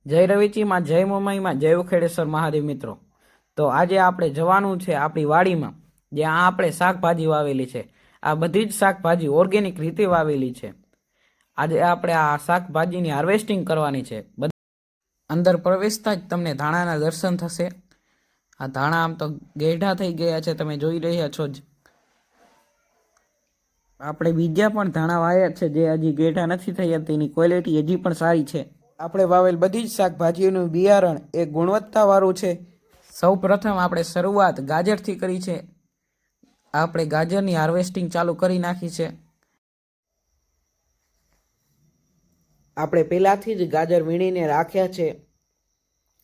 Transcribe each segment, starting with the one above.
જય રવિજી માં, જય મોમાઈમાં, જય ઉખેડેશ્વર મહાદેવ મિત્રો। તો આજે આપણે જવાનું છે આપણી વાડીમાં, જ્યાં આપણે શાકભાજી વાવેલી છે। આ બધી જ શાકભાજી ઓર્ગેનિક રીતે વાવેલી છે। આજે આપણે આ શાકભાજીની હાર્વેસ્ટિંગ કરવાની છે। અંદર પ્રવેશતા જ તમને ધાણાના દર્શન થશે। આ ધાણા આમ તો ગેઢા થઈ ગયા છે, તમે જોઈ રહ્યા છો જ। આપણે બીજા પણ ધાણા વાવ્યા છે જે હજી ગેઢા નથી થયા, તેની ક્વોલિટી હજી પણ સારી છે। આપણે વાવેલ બધી જ શાકભાજીઓનું બિયારણ એ ગુણવત્તાવાળું છે। સૌ પ્રથમ આપણે શરૂઆત ગાજરથી કરી છે। આપણે ગાજરની હાર્વેસ્ટિંગ ચાલુ કરી નાખી છે। આપણે પહેલાંથી જ ગાજર વીણીને રાખ્યા છે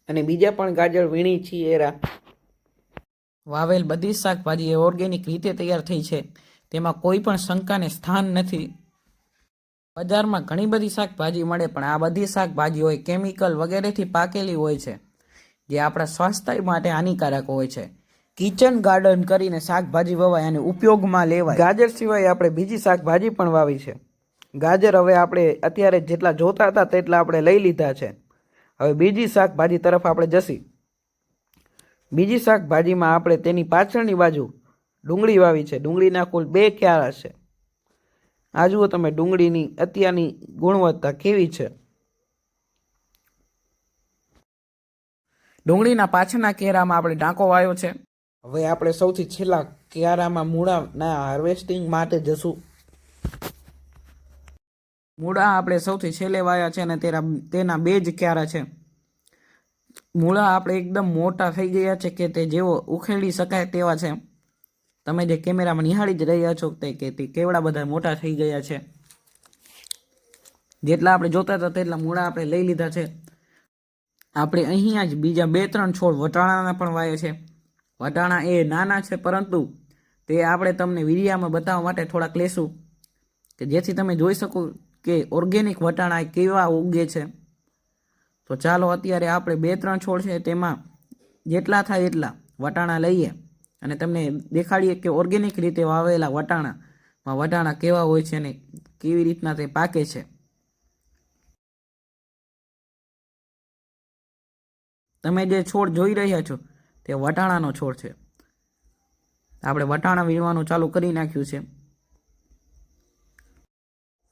અને બીજા પણ ગાજર વીણી છીએ એરા। વાવેલ બધી જ શાકભાજી એ ઓર્ગેનિક રીતે તૈયાર થઈ છે, તેમાં કોઈ પણ શંકાને સ્થાન નથી। બજારમાં ઘણી બધી શાકભાજી મળે, પણ આ બધી શાકભાજી હોય કેમિકલ વગેરેથી પાકેલી હોય છે, જે આપણા સ્વાસ્થ્ય માટે હાનિકારક હોય છે। કિચન ગાર્ડન કરીને શાકભાજી વવાય અને ઉપયોગમાં લેવાય। ગાજર સિવાય આપણે બીજી શાકભાજી પણ વાવી છે। ગાજર હવે આપણે અત્યારે જેટલા જોતા હતા તેટલા આપણે લઈ લીધા છે। હવે બીજી શાકભાજી તરફ આપણે જશી। બીજી શાકભાજીમાં આપણે તેની પાછળની બાજુ ડુંગળી વાવી છે। ડુંગળીના કુલ 2 ક્યારા છે। આ જુઓ તમે ડુંગળીની અત્યારની ગુણવત્તા કેવી છે। ડુંગળીના પાછળના કેરામાં આપણે ડાંકો વાવ્યો છે। હવે આપણે સૌથી છેલ્લા ક્યારામાં મૂળાના હાર્વેસ્ટિંગ માટે જશું। મૂળા આપણે સૌથી છેલ્લે વાવ્યા છે અને તેના 2 જ ક્યારા છે। મૂળા આપણે એકદમ મોટા થઈ ગયા છે કે તે જેવો ઉખેડી શકાય તેવા છે। તમે જે કેમેરામાં નિહાળી જ રહ્યા છો તે કેવડા બધા મોટા થઈ ગયા છે। જેટલા આપણે જોતા હતા તેટલા મૂળા આપણે લઈ લીધા છે। આપણે અહીંયા જ બીજા 2-3 છોડ વટાણાના પણ વાવ્યા છે। વટાણા એ નાના છે, પરંતુ તે આપણે તમને વિડીયામાં બતાવવા માટે થોડાક લેશું, કે જેથી તમે જોઈ શકો કે ઓર્ગેનિક વટાણા કેવા ઉગે છે। તો ચાલો અત્યારે આપણે 2-3 છોડ છે તેમાં જેટલા થાય એટલા વટાણા લઈએ અને તમને દેખાડીએ કે ઓર્ગેનિક રીતે વાવેલા વટાણા કેવા હોય છે અને કેવી રીતના તે પાકે છે। તમે જે છોડ જોઈ રહ્યા છો તે વટાણાનો છોડ છે। આપણે વટાણા વીણવાનું ચાલુ કરી નાખ્યું છે।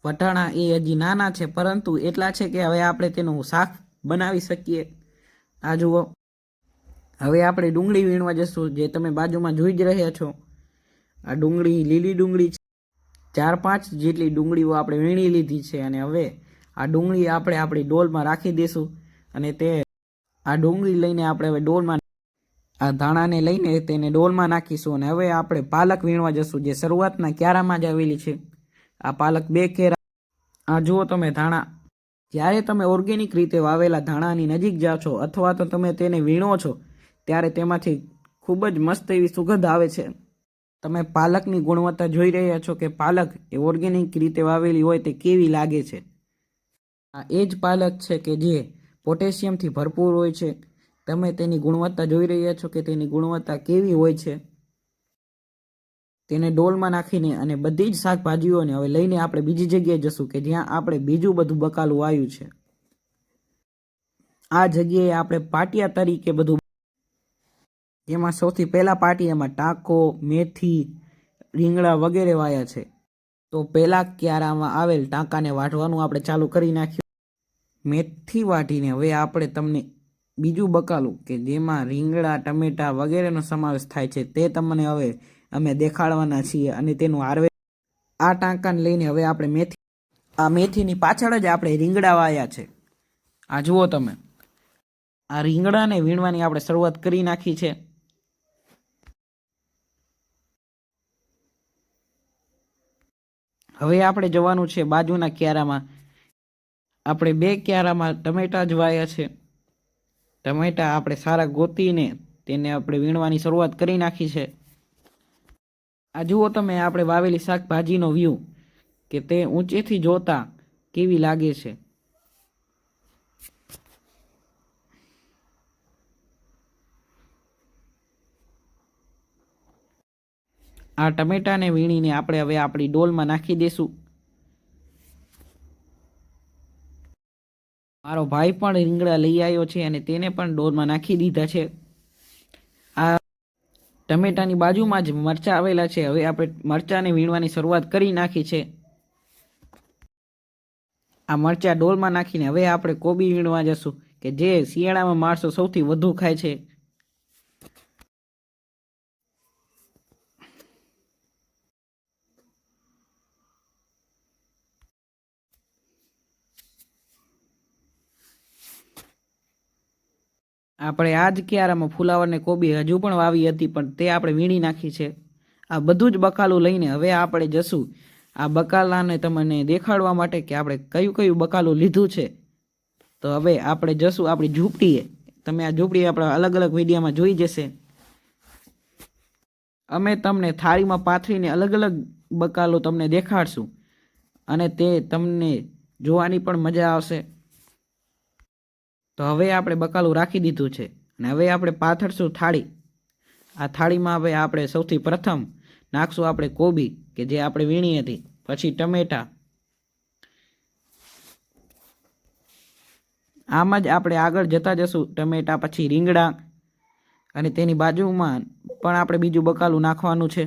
વટાણા એ હજી નાના છે, પરંતુ એટલા છે કે હવે આપણે તેનું શાક બનાવી શકીએ। આ જુઓ, હવે આપણે ડુંગળી વીણવા જશું, જે તમે બાજુમાં જોઈ જ રહ્યા છો। આ ડુંગળી લીલી ડુંગળી છે। 4-5 જેટલી ડુંગળીઓ આપણે વીણી લીધી છે અને હવે આ ડુંગળી આપણે આપણી ડોલમાં રાખી દઈશું અને આ ડુંગળી લઈને આપણે હવે ડોલમાં, આ ધાણાને લઈને તેને ડોલમાં નાખીશું અને હવે આપણે પાલક વીણવા જશું, જે શરૂઆતના ક્યારામાં જ આવેલી છે। આ પાલક 2 કેરા। આ જુઓ તમે ધાણા। જ્યારે તમે ઓર્ગેનિક રીતે વાવેલા ધાણાની નજીક જાઓ છો અથવા તો તમે તેને વીણો છો, ત્યારે તેમાંથી ખૂબ જ મસ્ત એવી સુગંધ આવે છે। તમે પાલકની ગુણવત્તા જોઈ રહ્યા છો કે પાલક એ ઓર્ગેનિક રીતે વાવેલી હોય તે કેવી લાગે છે। આ એ જ પાલક છે કે જે પોટેશિયમથી ભરપૂર હોય છે। તમે તેની ગુણવત્તા જોઈ રહ્યા છો કે તેની ગુણવત્તા કેવી હોય છે। તેને ડોલમાં નાખીને અને બધી જ શાકભાજીઓને હવે લઈને આપણે બીજી જગ્યાએ જશું, કે જ્યાં આપણે બીજું બધું બકાલું વાવ્યું છે। આ જગ્યાએ આપણે પાટિયા તરીકે બધું, જેમાં સૌથી પહેલા પાટિયામાં ટાંકો, મેથી, રીંગણા વગેરે વાયા છે। તો પહેલા ક્યારામાં આવેલ ટાંકાને વાઢવાનું આપણે ચાલુ કરી નાખ્યું। મેથી વાઢીને હવે આપણે તમને બીજું બકાલું, કે જેમાં રીંગણા, ટમેટા વગેરેનો સમાવેશ થાય છે, તે તમને હવે અમે દેખાડવાના છીએ અને તેનું આ ટાંકાને લઈને હવે આપણે આ મેથીની પાછળ જ આપણે રીંગણા વાયા છે। આ જુઓ તમે, આ રીંગણાને વીણવાની આપણે શરૂઆત કરી નાખી છે। હવે આપણે જવાનું છે બાજુના ક્યારામાં। આપણે 2 ક્યારામાં ટમેટા જ વાયા છે। ટમેટા આપણે સારા ગોતીને તેને આપણે વીણવાની શરૂઆત કરી નાખી છે। આ જુઓ તમે આપણે વાવેલી શાકભાજીનો વ્યૂ, કે તે ઊંચેથી જોતા કેવી લાગે છે। આ ટમેટાને વીણીને આપણે હવે આપણી ડોલમાં નાખી દઈશું। મારો ભાઈ પણ રીંગણા લઈ આવ્યો છે અને તેને પણ ડોલમાં નાખી દીધા છે. આ ટમેટાની બાજુમાં જ મરચાં આવેલા છે. હવે આપણે મરચાંને વીણવાની શરૂઆત કરી નાખી છે. આ મરચાં ડોલમાં નાખીને હવે આપણે કોબી વીણવા જશું, કે જે શિયાળામાં માણસો સૌથી વધુ ખાય છે. આપણે આ જ ક્યારામાં ફુલાવર ને કોબી હજુ પણ વાવી હતી, પણ તે આપણે વીણી નાખી છે. આ બધું જ બકાલું લઈને હવે આપણે જશું આ બકાલાને તમને દેખાડવા માટે કે આપણે કયું કયું બકાલું લીધું છે. તો હવે આપણે જશું આપણી ઝૂંપડીએ. તમે આ ઝૂંપડી આપણા અલગ અલગ વિડીયોમાં જોઈ જશે. અમે તમને થાળીમાં પાથરીને અલગ અલગ બકાલો તમને દેખાડશું અને તે તમને જોવાની પણ મજા આવશે. તો હવે આપણે બકાલું રાખી દીધું છે અને હવે આપણે પાથરશું થાળી. આ થાળીમાં હવે આપણે સૌથી પ્રથમ નાખશું આપણે કોબી કે જે આપણે વીણી હતી, પછી ટમેટા. આમ જ આપણે આગળ જતા જશું. ટમેટા પછી રીંગણા અને તેની બાજુમાં પણ આપણે બીજું બકાલું નાખવાનું છે.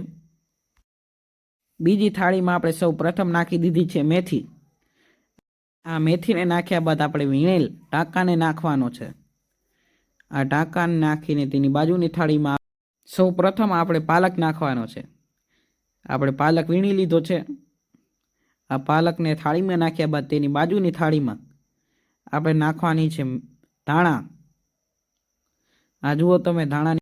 બીજી થાળીમાં આપણે સૌ પ્રથમ નાખી દીધી છે મેથી. આ મેથીને નાખ્યા બાદ આપણે વીણેલ ટાંકાને નાખવાનો છે. આ ટાંકાને નાખીને તેની બાજુની થાળીમાં સૌ પ્રથમ આપણે પાલક નાખવાનો છે. આપણે પાલક વીણી લીધો છે. આ પાલકને થાળીમાં નાખ્યા બાદ તેની બાજુની થાળીમાં આપણે નાખવાની છે ધાણા. આ જુઓ તમે ધાણા.